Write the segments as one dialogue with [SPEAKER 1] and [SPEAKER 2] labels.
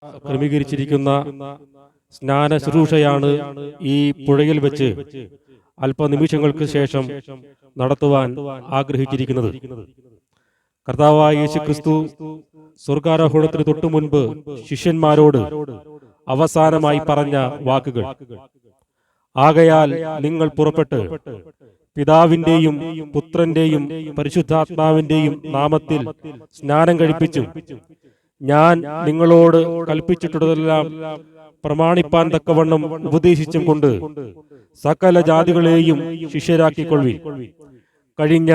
[SPEAKER 1] ക്രമീകരിച്ചിരിക്കുന്ന സ്നാന ശുശ്രൂഷയാണ് ഈ പുഴയിൽ വെച്ച് അല്പനിമിഷങ്ങൾക്ക് ശേഷം നടത്തുവാൻ ആഗ്രഹിച്ചിരിക്കുന്നത്. കർത്താവായ യേശുക്രിസ്തു സ്വർഗാരോഹണത്തിന് തൊട്ടു മുൻപ് ശിഷ്യന്മാരോട് അവസാനമായി പറഞ്ഞ വാക്കുകൾ: ആകയാൽ നിങ്ങൾ പുറപ്പെട്ട് പിതാവിന്റെയും പുത്രന്റെയും പരിശുദ്ധാത്മാവിന്റെയും നാമത്തിൽ സ്നാനം കഴിപ്പിച്ചും ഞാൻ നിങ്ങളോട് കൽപ്പിച്ചിട്ടുള്ളതെല്ലാം പ്രമാണിപ്പാൻ തക്കവണ്ണം ഉപദേശിച്ചും കൊണ്ട് സകല ജാതികളെയും ശിഷ്യരാക്കിക്കൊള്ളുവിൻ. കഴിഞ്ഞ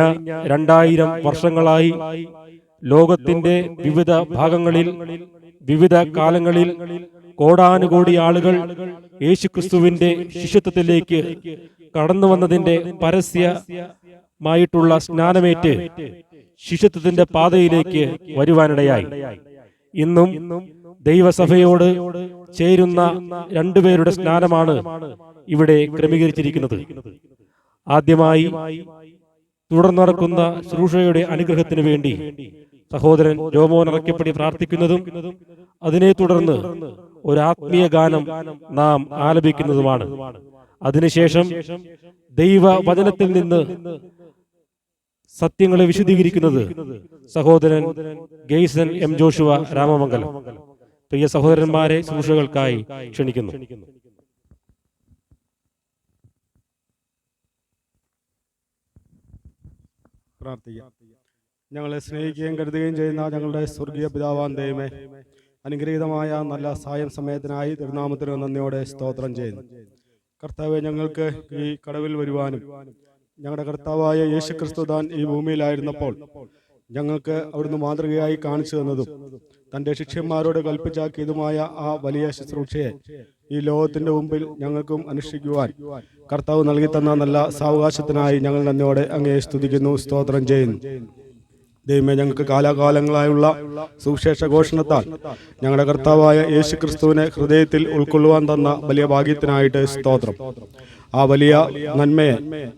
[SPEAKER 1] 2000 വർഷങ്ങളായി ലോകത്തിന്റെ വിവിധ ഭാഗങ്ങളിൽ വിവിധ കാലങ്ങളിൽ കോടാനുകോടി ആളുകൾ യേശുക്രിസ്തുവിന്റെ ശിഷ്യത്വത്തിലേക്ക് കടന്നു വന്നതിന്റെ പരസ്യമായിട്ടുള്ള സ്നാനമേറ്റ് ശിഷ്യത്വത്തിന്റെ പാതയിലേക്ക് വരുവാനിടയായി. ഇന്നും ദൈവസഭയോട് ചേരുന്ന 2 പേരുടെ സ്നാനമാണ് ഇവിടെ ക്രമീകരിച്ചിരിക്കുന്നത്. ആദ്യമായി തുടർന്ന് നടക്കുന്ന ശുശ്രൂഷയുടെ അനുഗ്രഹത്തിന് വേണ്ടി സഹോദരൻ ജോമോൻ അറക്കപ്പടി പ്രാർത്ഥിക്കുന്നതും അതിനെ തുടർന്ന് ഒരു ആത്മീയ ഗാനം നാം ആലപിക്കുന്നതുമാണ്. അതിനുശേഷം ദൈവവചനത്തിൽ നിന്ന് സത്യങ്ങളെ വിശദീകരിക്കുന്നത് സഹോദരൻ ഗെയ്സൺ എം ജോഷുവ രാമമംഗലം. പ്രിയ സഹോദരന്മാരെ ശുശ്രൂഷകൾക്കായി ക്ഷണിക്കുന്നു.
[SPEAKER 2] പ്രാർത്ഥിക്കാം. ഞങ്ങളെ സ്നേഹിക്കുകയും കരുതുകയും ചെയ്യുന്ന ഞങ്ങളുടെ സ്വർഗീയ പിതാവാൻ ദൈവമേ, അനുഗ്രഹീതമായ നല്ല സായം സമയത്തിനായി തിരുനാമത്തിന് നന്ദിയോടെ സ്തോത്രം ചെയ്യുന്നു. കർത്താവെ, ഞങ്ങൾക്ക് ഈ കടവിൽ വരുവാനും ഞങ്ങളുടെ കർത്താവായ യേശുക്രിസ്തു താൻ ഈ ഭൂമിയിലായിരുന്നപ്പോൾ ഞങ്ങൾക്ക് അവിടുന്ന് മാതൃകയായി കാണിച്ചു തന്നതും തൻ്റെ ശിഷ്യന്മാരോട് കൽപ്പിച്ചാക്കിയതുമായ ആ വലിയ ശുശ്രൂഷയെ ഈ ലോകത്തിന്റെ മുമ്പിൽ ഞങ്ങൾക്കും അനുഷ്ഠിക്കുവാൻ കർത്താവ് നൽകി തന്ന നല്ല സാവകാശത്തിനായി ഞങ്ങൾ നന്ദിയോടെ അങ്ങയെ സ്തുതിക്കുന്നു, സ്തോത്രം ചെയ്യുന്നു. ദൈവമേ, ഞങ്ങൾക്ക് കാലാകാലങ്ങളായുള്ള സുവിശേഷ ഘോഷണത്താൽ ഞങ്ങളുടെ കർത്താവായ യേശുക്രിസ്തുവിനെ ഹൃദയത്തിൽ ഉൾക്കൊള്ളുവാൻ തന്ന വലിയ ഭാഗ്യത്തിനായിട്ട് സ്തോത്രം. ആ വലിയ നന്മയെ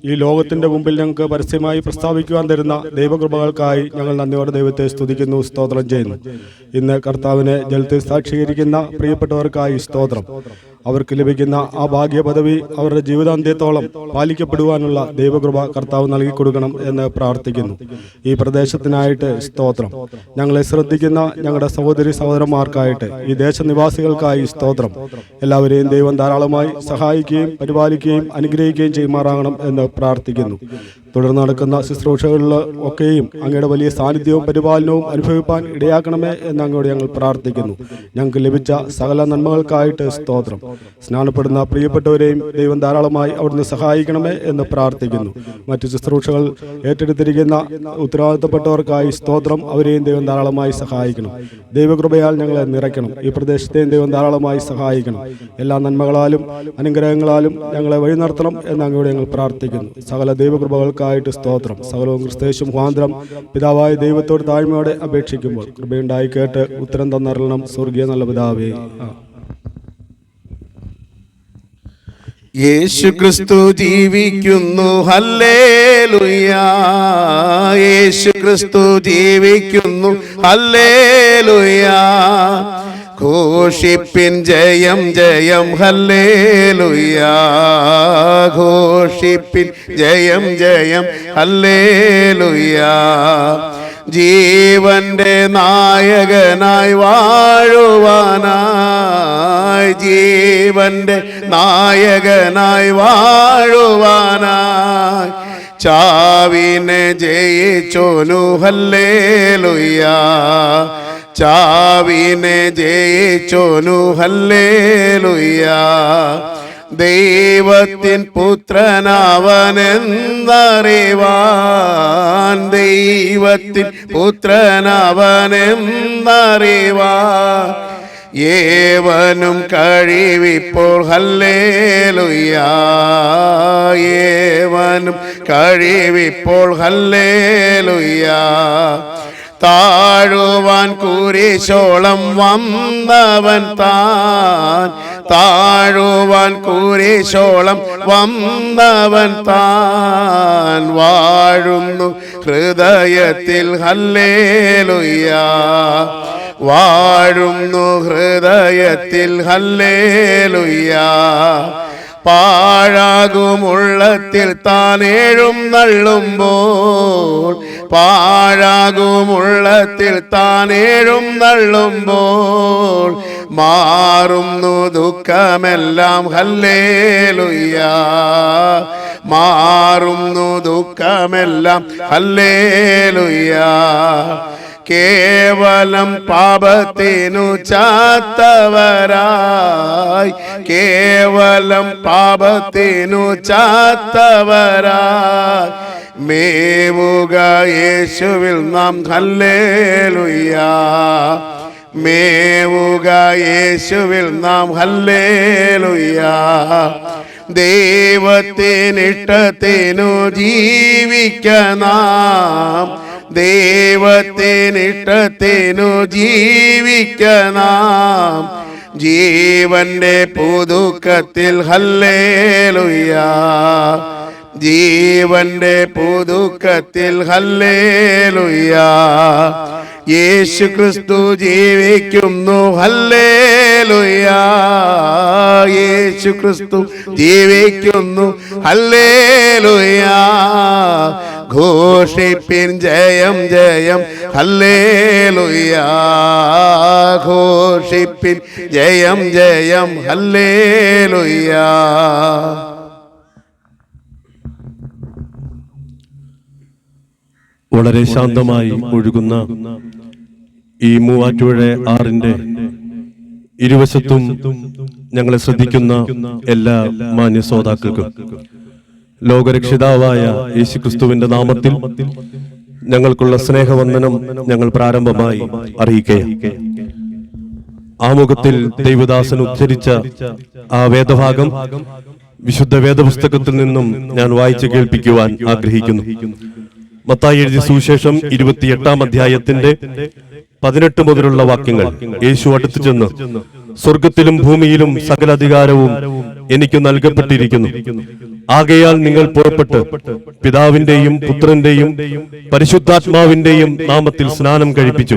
[SPEAKER 2] ഈ ലോകത്തിന്റെ മുമ്പിൽ ഞങ്ങൾക്ക് പരസ്യമായി പ്രസ്താവിക്കുവാൻ തരുന്ന ദൈവകൃപകൾക്കായി ഞങ്ങൾ നന്ദിയോടെ ദൈവത്തെ സ്തുതിക്കുന്നു, സ്തോത്രം ചെയ്യുന്നു. ഇന്ന് കർത്താവിനെ ജലത്തിൽ സാക്ഷീകരിക്കുന്ന പ്രിയപ്പെട്ടവർക്കായി സ്തോത്രം. അവർക്ക് ലഭിക്കുന്ന ആ ഭാഗ്യ പദവി അവരുടെ ജീവിതാന്ത്യത്തോളം പാലിക്കപ്പെടുവാനുള്ള ദൈവകൃപ കർത്താവ് നൽകി കൊടുക്കണം എന്ന് പ്രാർത്ഥിക്കുന്നു. ഈ പ്രദേശത്തിനായിട്ട് സ്തോത്രം. ഞങ്ങളെ ശ്രദ്ധിക്കുന്ന ഞങ്ങളുടെ സഹോദരി സഹോദരന്മാർക്കായിട്ട്, ഈ ദേശനിവാസികൾക്കായി സ്തോത്രം. എല്ലാവരെയും ദൈവം ധാരാളമായി സഹായിക്കുകയും പരിപാലിക്കുകയും അനുഗ്രഹിക്കുകയും ചെയ്യുമാറാകണം എന്ന് പ്രാർത്ഥിക്കുന്നു. തുടർന്ന് നടക്കുന്ന ശുശ്രൂഷകളിൽ ഒക്കെയും അങ്ങയുടെ വലിയ സാന്നിധ്യവും പരിപാലനവും അനുഭവിപ്പാൻ ഇടയാക്കണമേ എന്ന് അങ്ങോട്ട് ഞങ്ങൾ പ്രാർത്ഥിക്കുന്നു. ഞങ്ങൾക്ക് ലഭിച്ച സകല നന്മകൾക്കായിട്ട് സ്തോത്രം. സ്നാനപ്പെടുന്ന പ്രിയപ്പെട്ടവരെയും ദൈവം ധാരാളമായി അവിടുന്ന് സഹായിക്കണമേ എന്ന് പ്രാർത്ഥിക്കുന്നു. മറ്റു ശുശ്രൂഷകൾ ഏറ്റെടുത്തിരിക്കുന്ന ഉത്തരവാദിത്തപ്പെട്ടവർക്കായി സ്തോത്രം. അവരെയും ദൈവം ധാരാളമായി സഹായിക്കണം. ദൈവകൃപയാൽ ഞങ്ങളെ നിറയ്ക്കണം. ഈ പ്രദേശത്തെയും ദൈവം ധാരാളമായി സഹായിക്കണം. എല്ലാ നന്മകളാലും അനുഗ്രഹങ്ങളാലും ഞങ്ങളെ വഴി നടത്തണം എന്ന് അങ്ങോട്ട് ഞങ്ങൾ പ്രാർത്ഥിക്കുന്നു. സകല ദൈവകൃപകൾക്കായിട്ട് സ്തോത്രം. സകലവും ക്രിസ്തേശു മുഖാന്തരം പിതാവായ ദൈവത്തോട് താഴ്മയോടെ അപേക്ഷിക്കുമ്പോൾ കൃപയുണ്ടായി കേട്ട് ഉത്തരം തന്നറിയണം. സ്വർഗീയ നല്ല പിതാവേ.
[SPEAKER 3] യേശുക്രിസ്തു ജീവിക്കുന്നു, ഹല്ലേലൂയ. യേശുക്രിസ്തു ജീവിക്കുന്നു, ഹല്ലേലൂയ. ഘോഷിപ്പിൻ ജയം ജയം, ഹല്ലേലൂയ. ഘോഷിപ്പിൻ ജയം ജയം, ഹല്ലേലൂയ. ജീവന്റെ നായകനായി വാഴുവാനായി, ജീവന്റെ നായകനായി വാഴുവാനായി ചാവിനെ ജയിച്ചോനു, ഹല്ലേലൂയ. ചാവിനെ ജയിച്ചോനു, ഹല്ലേലൂയ. ദൈവത്തിൻ പുത്രനവനെന്നറിവാൻ, ദൈവത്തിൻ പുത്രനവനെന്നറിവാൻ ഏവനും കഴിവിപ്പോൾ, ഹല്ലേലൂയ. ഏവനും കഴിവിപ്പോൾ, ഹല്ലേലൂയ. താഴുവാൻ കുരിശോളം വന്നവൻ താൻ, താഴുവാൻ കുരിശോളം വന്നവൻ താൻ വാഴുന്നു ഹൃദയത്തിൽ, ഹല്ലേലൂയ. വാഴുന്നു ഹൃദയത്തിൽ ഹല്ലേലൂയാ. പാഴാകുമുള്ളത്തിൽ താനേഴും നള്ളുമ്പോൾ, പാഴാകുമുള്ളത്തിൽ താനേഴും നള്ളുമ്പോൾ, മാറുന്നു ദുഃഖമെല്ലാം ഹല്ലേലൂയാ. മാറുന്നു ദുഃഖമെല്ലാം ഹല്ലേലൂയാ. കേവലം പാപത്തിനു ചാത്തവരായി, കേവലം പാപത്തിനു ചാത്തവരായി മേവുക യേശുവിൽ നാം ഹല്ലേലൂയാ. മേവുക യേശുവിൽ നാം ഹല്ലേലൂയാ. ദൈവത്തിനിഷ്ടത്തിനു ജീവിക്കണം, ദൈവത്തിനിഷ്ടത്തിനു ജീവിക്കണം, ജീവന്റെ പുതുക്കത്തിൽ ഹല്ലേലൂയാ. ജീവന്റെ പുതുക്കത്തിൽ ഹല്ലേലൂയാ. യേശു ക്രിസ്തു ജീവിക്കുന്നു ഹല്ലേലൂയാ. യേശു ക്രിസ്തു ജീവിക്കുന്നു ഹല്ലേലൂയാ. ഘോഷിപ്പിൻ ജയം ജയം ഹല്ലേലൂയാ. ഘോഷിപ്പിൻ ജയം ജയം ഹല്ലേലൂയാ.
[SPEAKER 4] വളരെ ശാന്തമായി ഒഴുകുന്ന ഈ മൂവാറ്റുപുഴ ആറിന്റെ ഇരുവശത്തും ഞങ്ങളെ ശ്രദ്ധിക്കുന്ന എല്ലാ മാന്യ ശ്രോതാക്കൾക്കും ലോകരക്ഷിതാവായ യേശുക്രിസ്തുവിന്റെ നാമത്തിൽ ഞങ്ങൾക്കുള്ള സ്നേഹവന്ദനം ഞങ്ങൾ പ്രാരംഭമായി അറിയിക്കുകയാണ്. ആമുഖത്തിൽ ദൈവദാസൻ ഉദ്ധരിച്ച ആ വേദഭാഗം വിശുദ്ധ വേദപുസ്തകത്തിൽ നിന്നും ഞാൻ വായിച്ചു കേൾപ്പിക്കുവാൻ ആഗ്രഹിക്കുന്നു. മത്തായി എഴുതിയ സുവിശേഷം 28-ാം അധ്യായത്തിന്റെ 18 മുതലുള്ള വാക്യങ്ങൾ. യേശു അടുത്തു ചെന്ന്, സ്വർഗത്തിലും ഭൂമിയിലും സകല അധികാരവും എനിക്ക് നൽകപ്പെട്ടിരിക്കുന്നു. ആകയാൽ നിങ്ങൾ പുറപ്പെട്ട് പിതാവിന്റെയും പുത്രന്റെയും പരിശുദ്ധാത്മാവിന്റെയും നാമത്തിൽ സ്നാനം കഴിപ്പിച്ചു.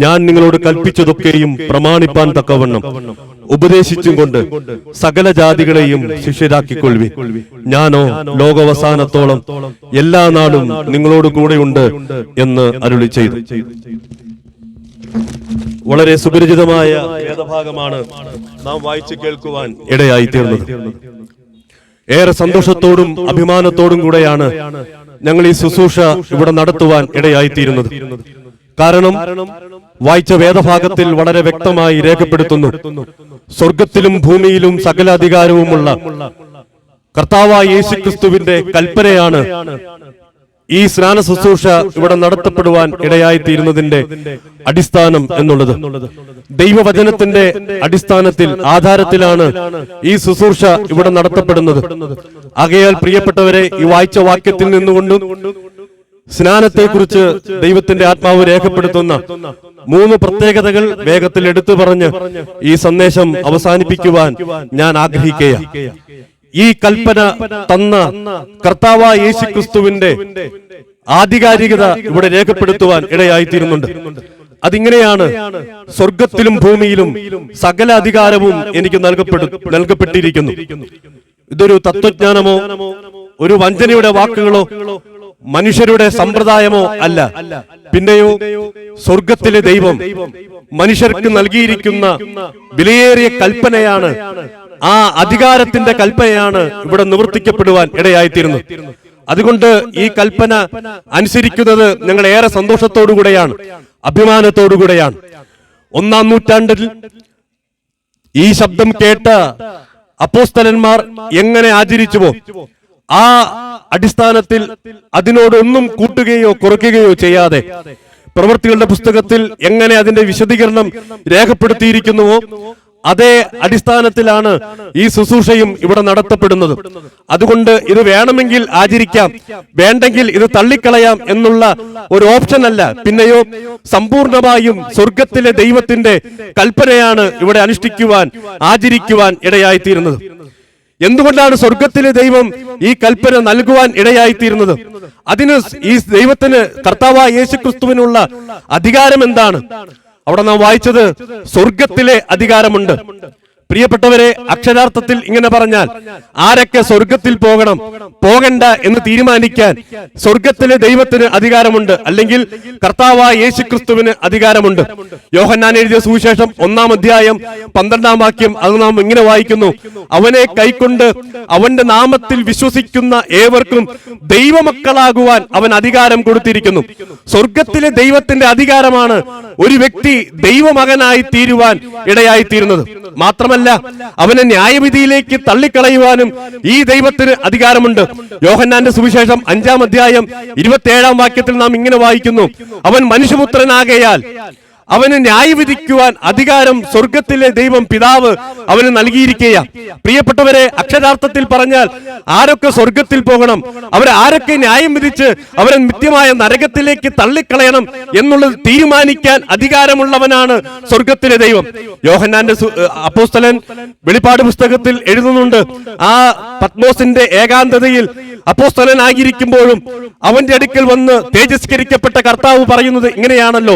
[SPEAKER 4] ഞാൻ നിങ്ങളോട് കൽപ്പിച്ചതൊക്കെയും പ്രമാണിപ്പാൻ തക്കവണ്ണം ഉപദേശിച്ചും കൊണ്ട് സകല ജാതികളെയും ശിഷ്യരാക്കിക്കൊള്ളുവിൻ. ഞാനോ ലോകാവസാനത്തോളം എല്ലാ നാളും നിങ്ങളോട് കൂടെയുണ്ട് എന്ന് അരുളി ചെയ്തു. വളരെ സുപരിചിതമായ വേദഭാഗമാണ് നാം വായിച്ചു കേൾക്കുവാൻ ഇടയായി തീർന്നത്. ഏറെ സന്തോഷത്തോടും അഭിമാനത്തോടും കൂടെയാണ് ഞങ്ങൾ ഈ ശുശ്രൂഷ ഇവിടെ നടത്തുവാൻ ഇടയായിത്തീരുന്നത്. കാരണം വായിച്ച വേദഭാഗത്തിൽ വളരെ വ്യക്തമായി രേഖപ്പെടുത്തുന്നു, സ്വർഗത്തിലും ഭൂമിയിലും സകല അധികാരവുമുള്ള കർത്താവായ യേശുക്രിസ്തുവിന്റെ കൽപ്പനയാണ് ഈ സ്നാന ശുശ്രൂഷ ഇവിടെ നടത്തപ്പെടുവാൻ ഇടയായിത്തീരുന്നതിന്റെ അടിസ്ഥാനം എന്നുള്ളത്. ദൈവവചനത്തിന്റെ അടിസ്ഥാനത്തിൽ ആധാരത്തിലാണ് ഈ ശുശ്രൂഷ ഇവിടെ നടത്തപ്പെടുന്നത്. ആകയാൽ പ്രിയപ്പെട്ടവരെ, ഈ വായിച്ച വാക്യത്തിൽ നിന്നുകൊണ്ടും സ്നാനത്തെക്കുറിച്ച് ദൈവത്തിന്റെ ആത്മാവ് രേഖപ്പെടുത്തുന്ന 3 പ്രത്യേകതകൾ വേഗത്തിൽ എടുത്തു പറഞ്ഞ് ഈ സന്ദേശം അവസാനിപ്പിക്കുവാൻ ഞാൻ ആഗ്രഹിക്കുകയാണ്. ഈ കൽപ്പന തന്ന കർത്താവായ യേശുക്രിസ്തുവിന്റെ ആധികാരികത ഇവിടെ രേഖപ്പെടുത്തുവാൻ ഇടയായിത്തീരുന്നുണ്ട്. അതിങ്ങനെയാണ്, സ്വർഗത്തിലും ഭൂമിയിലും സകല അധികാരവും എനിക്ക് നൽകപ്പെട്ടിരിക്കുന്നു. ഇതൊരു തത്വജ്ഞാനമോ ഒരു വഞ്ചനയുടെ വാക്കുകളോ മനുഷ്യരുടെ സമ്പ്രദായമോ അല്ല. പിന്നെയോ സ്വർഗത്തിലെ ദൈവം മനുഷ്യർക്ക് നൽകിയിരിക്കുന്ന വിലയേറിയ കൽപ്പനയാണ്. ആ അധികാരത്തിന്റെ കൽപ്പനയാണ് ഇവിടെ നിവർത്തിക്കപ്പെടുവാൻ ഇടയായിത്തീരുന്നത്. അതുകൊണ്ട് ഈ കൽപ്പന അനുസരിക്കുന്നത് ഞങ്ങൾ ഏറെ സന്തോഷത്തോടുകൂടെയാണ്, അഭിമാനത്തോടുകൂടെയാണ്. 1-ാം നൂറ്റാണ്ടിൽ ഈ ശബ്ദം കേട്ട അപ്പോസ്തലന്മാർ എങ്ങനെ ആചരിച്ചുവോ ആ അടിസ്ഥാനത്തിൽ അതിനോടൊന്നും കൂട്ടുകയോ കുറയ്ക്കുകയോ ചെയ്യാതെ പ്രവൃത്തികളുടെ പുസ്തകത്തിൽ എങ്ങനെ അതിന്റെ വിശദീകരണം രേഖപ്പെടുത്തിയിരിക്കുന്നുവോ അതേ അടിസ്ഥാനത്തിലാണ് ഈ ശുശ്രൂഷയും ഇവിടെ നടത്തപ്പെടുന്നത്. അതുകൊണ്ട് ഇത് വേണമെങ്കിൽ ആചരിക്കാം, വേണ്ടെങ്കിൽ ഇത് തള്ളിക്കളയാം എന്നുള്ള ഒരു ഓപ്ഷൻ അല്ല. പിന്നെയോ സമ്പൂർണമായും സ്വർഗത്തിലെ ദൈവത്തിന്റെ കൽപ്പനയാണ് ഇവിടെ അനുഷ്ഠിക്കുവാൻ, ആചരിക്കുവാൻ ഇടയായിത്തീരുന്നത്. എന്തുകൊണ്ടാണ് സ്വർഗത്തിലെ ദൈവം ഈ കൽപ്പന നൽകുവാൻ ഇടയായിത്തീരുന്നത്? അതിന് ഈ ദൈവത്തിന്, കർത്താവായ യേശുക്രിസ്തുവിനുള്ള അധികാരം എന്താണ്? അവിടെ നാം വായിച്ചത് സ്വർഗത്തിലെ അധികാരമുണ്ട്. പ്രിയപ്പെട്ടവരെ, അക്ഷരാർത്ഥത്തിൽ ഇങ്ങനെ പറഞ്ഞാൽ ആരൊക്കെ സ്വർഗത്തിൽ പോകണം പോകണ്ട എന്ന് തീരുമാനിക്കാൻ സ്വർഗത്തിലെ ദൈവത്തിന് അധികാരമുണ്ട്, അല്ലെങ്കിൽ കർത്താവായ യേശുക്രിസ്തുവിന് അധികാരമുണ്ട്. യോഹന്നാൻ എഴുതിയ സുവിശേഷം 1-ാം അധ്യായം 12-ാം വാക്യം അത് നാം ഇങ്ങനെ വായിക്കുന്നു: അവനെ കൈക്കൊണ്ട് അവന്റെ നാമത്തിൽ വിശ്വസിക്കുന്ന ഏവർക്കും ദൈവമക്കളാകുവാൻ അവൻ അധികാരം കൊടുത്തിരിക്കുന്നു. സ്വർഗത്തിലെ ദൈവത്തിന്റെ അധികാരമാണ് ഒരു വ്യക്തി ദൈവമകനായി തീരുവാൻ ഇടയായിത്തീരുന്നത്. മാത്രമല്ല, അവനെ ന്യായവിധിയിലേക്ക് തള്ളിക്കളയുവാനും ഈ ദൈവത്തിന് അധികാരമുണ്ട്. യോഹന്നാന്റെ സുവിശേഷം 5-ാം അധ്യായം 27-ാം വാക്യത്തിൽ നാം ഇങ്ങനെ വായിക്കുന്നു: അവൻ മനുഷ്യപുത്രനാകയാൽ അവന് ന്യായവിധിക്കുവാൻ അധികാരം സ്വർഗത്തിലെ ദൈവം പിതാവ് അവന് നൽകിയിരിക്കുകയാണ്. പ്രിയപ്പെട്ടവരെ, അക്ഷരാർത്ഥത്തിൽ പറഞ്ഞാൽ ആരൊക്കെ സ്വർഗത്തിൽ പോകണം, അവരെ ആരൊക്കെ ന്യായം വിധിച്ച് അവരെ നിത്യമായ നരകത്തിലേക്ക് തള്ളിക്കളയണം എന്നുള്ളത് തീരുമാനിക്കാൻ അധികാരമുള്ളവനാണ് സ്വർഗത്തിലെ ദൈവം. യോഹന്നാന്റെ അപ്പോസ്തലൻ വെളിപ്പാട് പുസ്തകത്തിൽ എഴുതുന്നുണ്ട്, ആ പത്മോസിന്റെ ഏകാന്തതയിൽ അപ്പോസ്തലനായിരിക്കുമ്പോഴും അവന്റെ അടുക്കൽ വന്ന് തേജസ്കരിക്കപ്പെട്ട കർത്താവ് പറയുന്നത് ഇങ്ങനെയാണല്ലോ: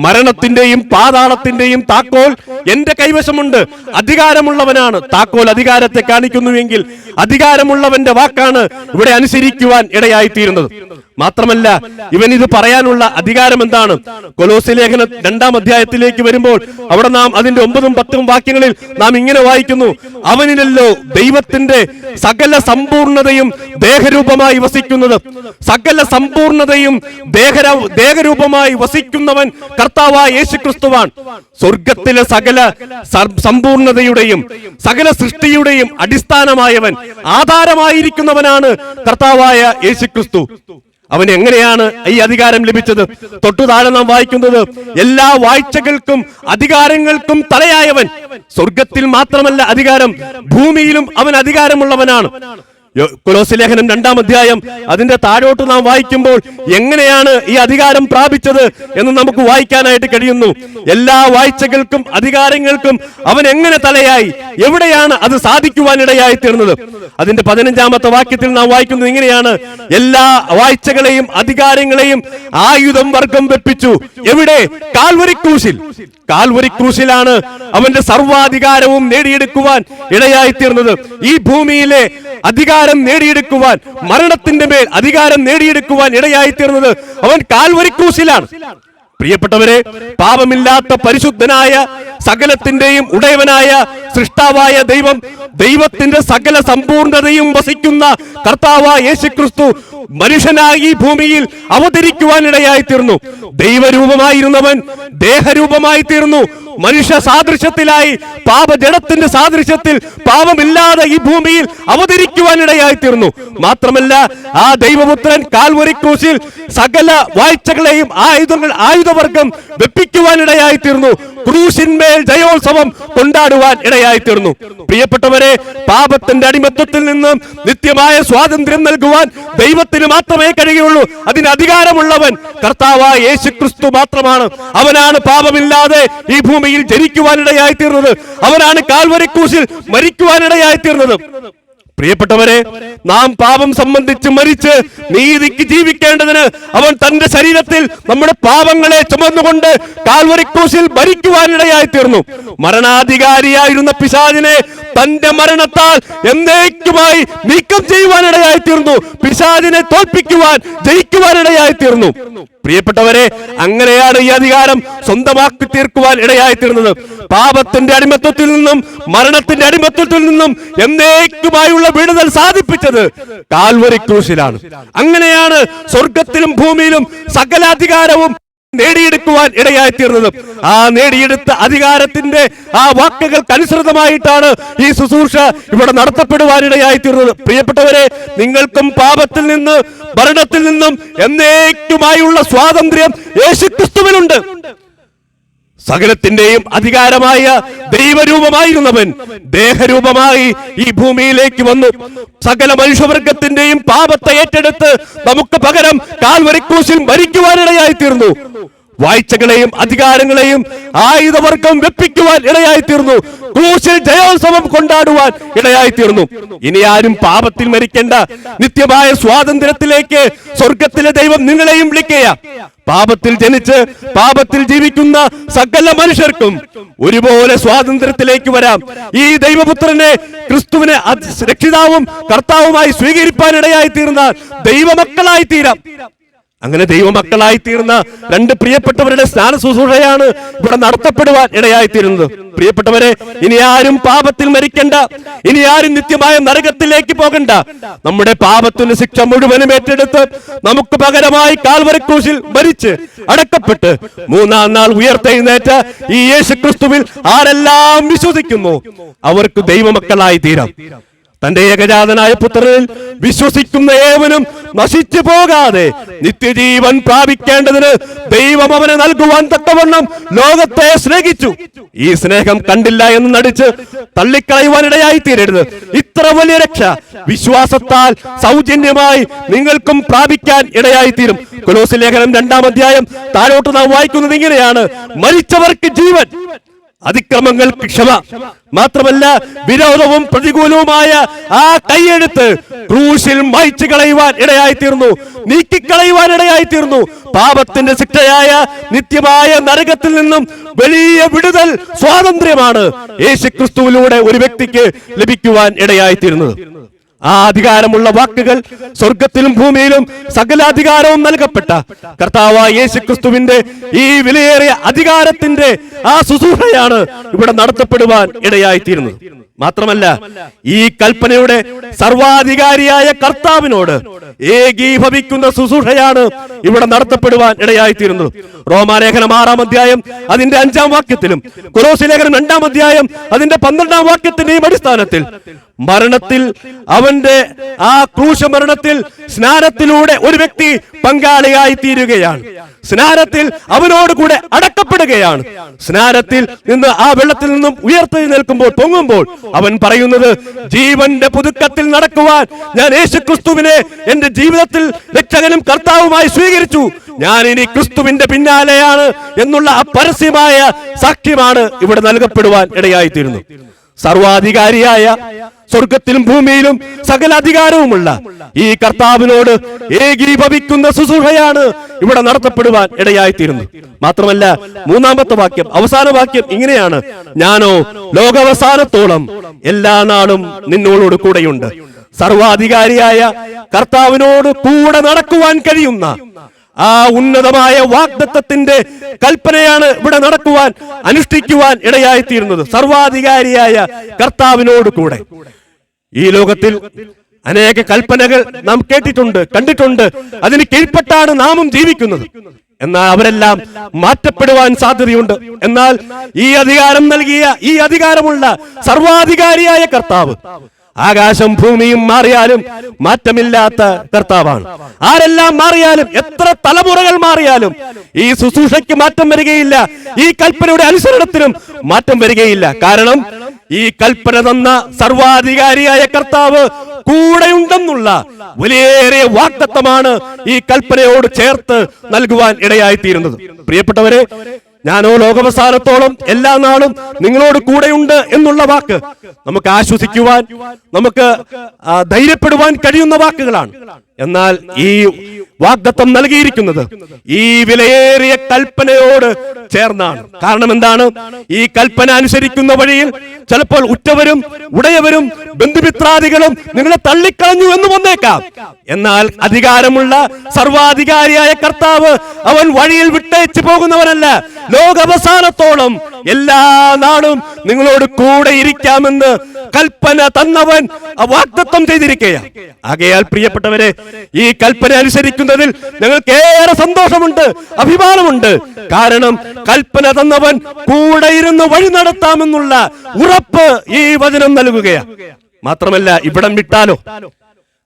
[SPEAKER 4] മരണത്തിന്റെയും പാതാളത്തിന്റെയും താക്കോൽ എന്റെ കൈവശമുണ്ട്. അധികാരമുള്ളവനാണ്. താക്കോൽ അധികാരത്തെ കാണിക്കുന്നുവെങ്കിൽ അധികാരമുള്ളവന്റെ വാക്കാണ് ഇവിടെ അനുസരിക്കുവാൻ ഇടയായിത്തീരുന്നത്. മാത്രമല്ല, ഇവൻ ഇത് പറയാനുള്ള അധികാരം എന്താണ്? കൊലോസ്യ ലേഖനം 2-ാം അധ്യായത്തിലേക്ക് വരുമ്പോൾ അവിടെ നാം അതിന്റെ 9-ഉം 10-ഉം വാക്യങ്ങളിൽ നാം ഇങ്ങനെ വായിക്കുന്നു: അവനിലല്ലോ ദൈവത്തിന്റെ സകല സമ്പൂർണതയും ദേഹരൂപമായി വസിക്കുന്നത്. സകല സമ്പൂർണതയും ദേഹരൂപമായി വസിക്കുന്നവൻ കർത്താവായ യേശുക്രിസ്തുവാണ്. സ്വർഗത്തിലെ സകല സമ്പൂർണതയുടെയും സകല സൃഷ്ടിയുടെയും അടിസ്ഥാനമായവൻ, ആധാരമായിരിക്കുന്നവനാണ് കർത്താവായ യേശുക്രിസ്തു. അവന് എങ്ങനെയാണ് ഈ അധികാരം ലഭിച്ചത്? തൊട്ടു താഴെ നാം വായിക്കുന്നത്: എല്ലാ വാഴ്ചകൾക്കും അധികാരങ്ങൾക്കും തലയായവൻ. സ്വർഗത്തിൽ മാത്രമല്ല അധികാരം, ഭൂമിയിലും അവൻ അധികാരമുള്ളവനാണ്. കൊലോസ്യ ലേഖനം 2-ാം അധ്യായം അതിന്റെ താഴോട്ട് നാം വായിക്കുമ്പോൾ എങ്ങനെയാണ് ഈ അധികാരം പ്രാപിച്ചത് എന്ന് നമുക്ക് വായിക്കാനായിട്ട് കഴിയുന്നു. എല്ലാ വാഴ്ചകൾക്കും അധികാരങ്ങൾക്കും അവൻ എങ്ങനെ തലയായി, എവിടെയാണ് അത് സാധിക്കുവാനിടയായി തീർന്നത്? അതിന്റെ 15-ാമത്തെ വാക്യത്തിൽ നാം വായിക്കുന്നത് ഇങ്ങനെയാണ്: എല്ലാ വാഴ്ചകളെയും അധികാരങ്ങളെയും ആയുധം വർഗം വെപ്പിച്ചു. എവിടെ? കാൽവരിക്രൂശിൽ. കാൽവരിക്രൂശിലാണ് അവന്റെ സർവാധികാരവും നേടിയെടുക്കുവാൻ ഇടയായി തീർന്നത്. ഈ ഭൂമിയിലെ അധികാരം നേടിയെടുക്കുവാൻ, മരണത്തിന്റെ മേൽ അധികാരം നേടിയെടുക്കുവാൻ ഇടയായി തീർന്നത് അവൻ കാൽവരിക്രൂശിലാണ്. പ്രിയപ്പെട്ടവരെ, പാപമില്ലാത്ത പരിശുദ്ധനായ സകലത്തിന്റെയും ഉടയവനായ സൃഷ്ടാവായ ദൈവം, ദൈവത്തിന്റെ സകല സമ്പൂർണതയും വസിക്കുന്ന കർത്താവായ യേശുക്രിസ്തു മനുഷ്യനായി ഈ ഭൂമിയിൽ അവതരിക്കുവാനിടയായി തീർന്നു. ദൈവരൂപമായിരുന്നവൻ ദേഹരൂപമായി തീർന്നു. മനുഷ്യ സാദൃശ്യത്തിലായി, പാപജഡത്തിന്റെ സാദൃശ്യത്തിൽ പാപമില്ലാതെ ഈ ഭൂമിയിൽ അവതരിക്കുവാനിടയായി തീർന്നു. മാത്രമല്ല, ആ ദൈവപുത്രൻ കാൽവരിക്രൂശിൽ സകല വാഴ്ചകളെയും ആയുധവർഗം വെപ്പിക്കുവാനിടയായി തീർന്നു. ക്രൂശിന്മേൽ ജയോത്സവം കൊണ്ടാടുവാൻ ഇടയായി തീർന്നു. പ്രിയപ്പെട്ടവരെ, പാപത്തിന്റെ അടിമത്വത്തിൽ നിന്നും നിത്യമായ സ്വാതന്ത്ര്യം നൽകുവാൻ ദൈവത്തിന് മാത്രമേ കഴിയുള്ളൂ. അതിന് അധികാരമുള്ളവൻ കർത്താവായ യേശുക്രിസ്തു മാത്രമാണ്. അവനാണ് പാപമില്ലാതെ ഈ ഭൂമിയിൽ ജനിക്കുവാനിടയായി തീർന്നത്. അവനാണ് കാൽവരിക്രൂശിൽ മരിക്കുവാനിടയായി തീർന്നത്. പ്രിയപ്പെട്ടവരെ, നാം പാപം സംബന്ധിച്ച് മരിച്ച് നീതിക്ക് ജീവിക്കേണ്ടതിന് അവൻ തന്റെ ശരീരത്തിൽ നമ്മുടെ പാപങ്ങളെ ചുമന്നുകൊണ്ട് കാൽവരിക്രൂശിൽ മരിക്കുവാനിടയായി തീർന്നു. മരണാധികാരിയായിരുന്ന പിശാചിനെ തന്റെ മരണത്താൽ എന്നേക്കുമായി നീക്കം ചെയ്യുവാനിടയായി തീർന്നു. പിശാചിനെ തോൽപ്പിക്കുവാൻ, ജയിക്കുവാനിടയായി തീർന്നു. പ്രിയപ്പെട്ടവരെ, അങ്ങനെയാണ് ഈ അധികാരം സ്വന്തമാക്കി തീർക്കുവാൻ ഇടയായി തീർന്നത്. പാപത്തിന്റെ അടിമത്വത്തിൽ നിന്നും മരണത്തിന്റെ അടിമത്വത്തിൽ നിന്നും എന്നേക്കുമായുള്ള വിടുതൽ സാധിപ്പിച്ചത് കാൽവരിക്രൂശിലാണ്. അങ്ങനെയാണ് സ്വർഗത്തിലും ഭൂമിയിലും സകല അധികാരവും നേടിയെടുക്കുവാൻ ഇടയായി തീർന്നത്. ആ നേടിയെടുത്ത അധികാരത്തിന്റെ ആ വാക്കുകൾക്കനുസൃതമായിട്ടാണ് ഈ ശുശ്രൂഷ ഇവിടെ നടത്തപ്പെടുവാനിടയായി തീർന്നത്. പ്രിയപ്പെട്ടവരെ, നിങ്ങൾക്കും പാപത്തിൽ നിന്ന്, മരണത്തിൽ നിന്നും എന്നേക്കുമായുള്ള സ്വാതന്ത്ര്യം യേശുക്രിസ്തുവിനുണ്ട്. സകലത്തിന്റെയും അധികാരമായ ദൈവരൂപമായിരുന്നവൻ ദേഹരൂപമായി ഈ ഭൂമിയിലേക്ക് വന്നു. സകല മനുഷ്യവർഗത്തിന്റെയും പാപത്തെ ഏറ്റെടുത്ത് നമുക്ക് പകരം കാൽവരിക്രൂശിൽ മരിക്കുവാനിടയായി തീർന്നു. വാഴ്ചകളെയും അധികാരങ്ങളെയും ആയുധവർഗം വെപ്പിക്കുവാൻ ഇടയായി തീർന്നു. ക്രൂശിൽ ജയോത്സവം കൊണ്ടാടുവാൻ ഇടയായി തീർന്നു. ഇനി ആരും പാപത്തിൽ മരിക്കേണ്ട, നിത്യമായ സ്വാതന്ത്ര്യത്തിലേക്ക് സ്വർഗത്തിലെ ദൈവം നിങ്ങളെയും വിളിക്കുക. പാപത്തിൽ ജനിച്ച് പാപത്തിൽ ജീവിക്കുന്ന സകല മനുഷ്യർക്കും ഒരുപോലെ സ്വാതന്ത്ര്യത്തിലേക്ക് വരാം. ഈ ദൈവപുത്രനെ, ക്രിസ്തുവിനെ രക്ഷിതാവും കർത്താവുമായി സ്വീകരിപ്പാനിടയായി തീർന്നാൽ ദൈവമക്കളായി തീരാം. അങ്ങനെ ദൈവമക്കളായി തീർന്ന രണ്ട് പ്രിയപ്പെട്ടവരുടെ സ്നാന ശുശ്രൂഷയാണ് ഇവിടെ നടത്തപ്പെടുവാൻ ഇടയായിത്തീരുന്നത്. പ്രിയപ്പെട്ടവരെ, ഇനി ആരും പാപത്തിൽ മരിക്കണ്ട, ഇനി ആരും നിത്യമായ നരകത്തിലേക്ക് പോകണ്ട. നമ്മുടെ പാപത്തിന്റെ ശിക്ഷ മുഴുവനും ഏറ്റെടുത്ത് നമുക്ക് പകരമായി കാൽവരി ക്രൂശിൽ മരിച്ച് അടക്കപ്പെട്ട് മൂന്നാം നാൾ ഉയർത്തെഴുന്നേറ്റ ഈ യേശുക്രിസ്തുവിൽ ആരെല്ലാം വിശ്വസിക്കുന്നു അവർക്ക് ദൈവമക്കളായി തീരാം. തന്റെ ഏകജാതനായ പുത്രനിൽ വിശ്വസിക്കുന്ന ഏവനും നശിച്ചു പോകാതെ നിത്യജീവൻ പ്രാപിക്കേണ്ടതിന് ദൈവം അവനെ നൽകുവാൻ തക്കവണ്ണം ലോകത്തെ സ്നേഹിച്ചു. ഈ സ്നേഹം കണ്ടില്ല എന്ന് നടിച്ച് തള്ളിക്കളയുവാനിടയായി തീരരുത്. ഇത്ര വലിയ രക്ഷ വിശ്വാസത്താൽ സൗജന്യമായി നിങ്ങൾക്കും പ്രാപിക്കാൻ ഇടയായി തീരും. കൊലോസ്യ ലേഖനം 2-ാം അധ്യായം താഴോട്ട് നാം വായിക്കുന്നത് ഇങ്ങനെയാണ്: മരിച്ചവർക്ക് ജീവൻ, അതിക്രമങ്ങൾക്ക് ക്ഷമ, മാത്രമല്ല വിരോധവും പ്രതികൂലവുമായ ആ കൈയെഴുത്ത് ക്രൂശിൽ മായ്ച്ചു കളയുവാൻ ഇടയായി തീർന്നു, നീക്കിക്കളയുവാൻ ഇടയായി തീർന്നു. പാപത്തിന്റെ ശിക്ഷയായ നിത്യമായ നരകത്തിൽ നിന്നും വലിയ വിടുതൽ, സ്വാതന്ത്ര്യമാണ് യേശുക്രിസ്തുവിലൂടെ ഒരു വ്യക്തിക്ക് ലഭിക്കുവാൻ ഇടയായി തീർന്നത്. ആ അധികാരമുള്ള വാക്കുകൾ സ്വർഗത്തിലും ഭൂമിയിലും സകല അധികാരവും നൽകപ്പെട്ട കർത്താവായ യേശുക്രിസ്തുവിന്റെ ഈ വിലയേറിയ അധികാരത്തിന്റെ ആ ശുശ്രൂഷയാണ് ഇവിടെ നടത്തപ്പെടുവാൻ ഇടയായിത്തീരുന്നത്. മാത്രമല്ല, ഈ കൽപ്പനയുടെ സർവാധികാരിയായ കർത്താവിനോട് ഏകീഭവിക്കുന്ന ശുശ്രൂഷയാണ് ഇവിടെ നടത്തപ്പെടുവാൻ ഇടയായിത്തീരുന്നത്. റോമാലേഖനം 6-ാം അധ്യായം അതിന്റെ 5-ാം വാക്യത്തിലും കൊലോസ്യ ലേഖനം 2-ാം അധ്യായം അതിന്റെ 12-ാം വാക്യത്തിന്റെയും അടിസ്ഥാനത്തിൽ മരണത്തിൽ, അവന്റെ ആ ക്രൂശ മരണത്തിൽ സ്നാനത്തിലൂടെ ഒരു വ്യക്തി പങ്കാളിയായി തീരുകയാണ്. സ്നാനത്തിൽ അവനോട് കൂടെ അടക്കപ്പെടുകയാണ്. സ്നാനത്തിൽ നിന്ന് ആ വെള്ളത്തിൽ നിന്നും ഉയർത്തെഴുന്നേൽക്കുമ്പോൾ, പൊങ്ങുമ്പോൾ അവൻ പറയുന്നത്, ജീവന്റെ പുതുക്കത്തിൽ നടക്കുവാൻ ഞാൻ യേശുക്രിസ്തുവിനെ എന്റെ ജീവിതത്തിൽ രക്ഷകനും കർത്താവുമായി സ്വീകരിച്ചു, ഞാൻ ഇനി ക്രിസ്തുവിന്റെ പിന്നാലെയാണ് എന്നുള്ള ആ പരസ്യമായ സാക്ഷ്യമാണ് ഇവിടെ നൽകപ്പെടുവാൻ ഇടയായിത്തീരുന്നു. സർവാധികാരിയായ, സ്വർഗത്തിലും ഭൂമിയിലും സകല അധികാരവുമുള്ള ഈ കർത്താവിനോട് ഏകീഭവിക്കുന്ന ശുശ്രൂഷയാണ് ഇവിടെ നടത്തപ്പെടുവാൻ ഇടയായിത്തീരുന്നു. മാത്രമല്ല, 3-ാമത്തെ വാക്യം, അവസാന വാക്യം ഇങ്ങനെയാണ്: ഞാനോ ലോകാവസാനത്തോളം എല്ലാ നാളും നിന്നോട് കൂടെയുണ്ട്. സർവാധികാരിയായ കർത്താവിനോട് കൂടെ നടക്കുവാൻ കഴിയുന്ന ആ ഉന്നതമായ വാഗ്ദത്തത്തിന്റെ കൽപ്പനയാണ് ഇവിടെ നടക്കുവാൻ, അനുഷ്ഠിക്കുവാൻ ഇടയായിത്തീരുന്നത്. സർവാധികാരിയായ കർത്താവിനോട് കൂടെ. ഈ ലോകത്തിൽ അനേക കൽപ്പനകൾ നാം കേട്ടിട്ടുണ്ട്, കണ്ടിട്ടുണ്ട്. അതിന് കീഴ്പ്പെട്ടാണ് നാമും ജീവിക്കുന്നത്. എന്നാൽ അവരെല്ലാം മാറ്റപ്പെടുവാൻ സാധ്യതയുണ്ട്. എന്നാൽ ഈ അധികാരം നൽകിയ, ഈ അധികാരമുള്ള സർവാധികാരിയായ കർത്താവ്, ആകാശം ഭൂമിയും മാറിയാലും മാറ്റമില്ലാത്ത കർത്താവാണ്. ആരെല്ലാം മാറിയാലും, എത്ര തലമുറകൾ മാറിയാലും ഈ ശുശ്രൂഷയ്ക്ക് മാറ്റം വരികയില്ല. ഈ കൽപ്പനയുടെ അനുസരണത്തിനും മാറ്റം വരികയില്ല. കാരണം ഈ കൽപ്പന തന്ന സർവാധികാരിയായ കർത്താവ് കൂടെയുണ്ടെന്നുള്ള വലിയേറിയ വാഗ്ദത്തമാണ് ഈ കൽപ്പനയോട് ചേർത്ത് നൽകുവാൻ ഇടയായിത്തീരുന്നത്. പ്രിയപ്പെട്ടവരെ, ഞാനോ ലോകാവസാനത്തോളം എല്ലാ നാളും നിങ്ങളോട് കൂടെയുണ്ട് എന്നുള്ള വാക്ക് നമുക്ക് ആശ്വസിക്കുവാൻ, നമുക്ക് ധൈര്യപ്പെടുവാൻ കഴിയുന്ന വാക്കുകളാണ്. എന്നാൽ ഈ വാഗ്ദത്തം നൽകിയിരിക്കുന്നത് ഈ വിലയേറിയ കൽപ്പനയോട് ചേർന്നാണ്. കാരണം എന്താണ്? ഈ കൽപ്പന അനുസരിക്കുന്ന വഴിയിൽ ചിലപ്പോൾ ഉറ്റവരും ഉടയവരും ബന്ധുമിത്രാദികളും നിങ്ങളെ തള്ളിക്കളഞ്ഞു എന്ന് വന്നേക്കാം. എന്നാൽ അധികാരമുള്ള സർവാധികാരിയായ കർത്താവ് അവൻ വഴിയിൽ വിട്ടേച്ചു പോകുന്നവനല്ല. ലോകാവസാനത്തോളം എല്ലാ നാളും നിങ്ങളോട് കൂടെ ഇരിക്കാമെന്ന് കൽപ്പന തന്നവൻ വാഗ്ദത്തം ചെയ്തിരിക്കുകയാണ്. ആകയാൽ പ്രിയപ്പെട്ടവരെ, ഈ കൽപ്പന അനുസരിക്കുന്നതിൽ ഞങ്ങൾക്ക് ഏറെ സന്തോഷമുണ്ട്, അഭിമാനമുണ്ട്. കാരണം കൽപ്പന തന്നവൻ കൂടെ ഇരുന്ന് വഴി നടത്താമെന്നുള്ള ഉറപ്പ് ഈ വചനം നൽകുകയാണ്. മാത്രമല്ല, ഇവിടം വിട്ടാലോ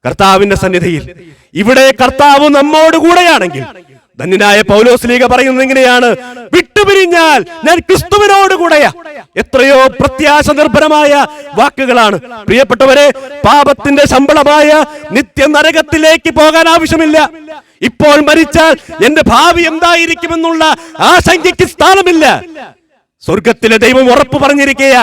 [SPEAKER 4] കർത്താവിന്റെ സന്നിധിയിൽ, ഇവിടെ കർത്താവ് നമ്മോട് കൂടെയാണെങ്കിൽ, ധന്യനായ പൗലോസ് ലീഗ പറയുന്നത് എങ്ങനെയാണ്? വിട്ടുപിരിഞ്ഞാൽ ഞാൻ ക്രിസ്തുവിനോട് കൂടെയാ. എത്രയോ പ്രത്യാശ നിർഭരമായ വാക്കുകളാണ്. പ്രിയപ്പെട്ടവരെ, പാപത്തിന്റെ ശമ്പളമായ നിത്യ നരകത്തിലേക്ക് പോകാൻ ആവശ്യമില്ല. ഇപ്പോൾ മരിച്ചാൽ എന്റെ ഭാവി എന്തായിരിക്കുമെന്നുള്ള ആശങ്കയ്ക്ക് സ്ഥാനമില്ല. സ്വർഗത്തിലെ ദൈവം ഉറപ്പ് പറഞ്ഞിരിക്കുക,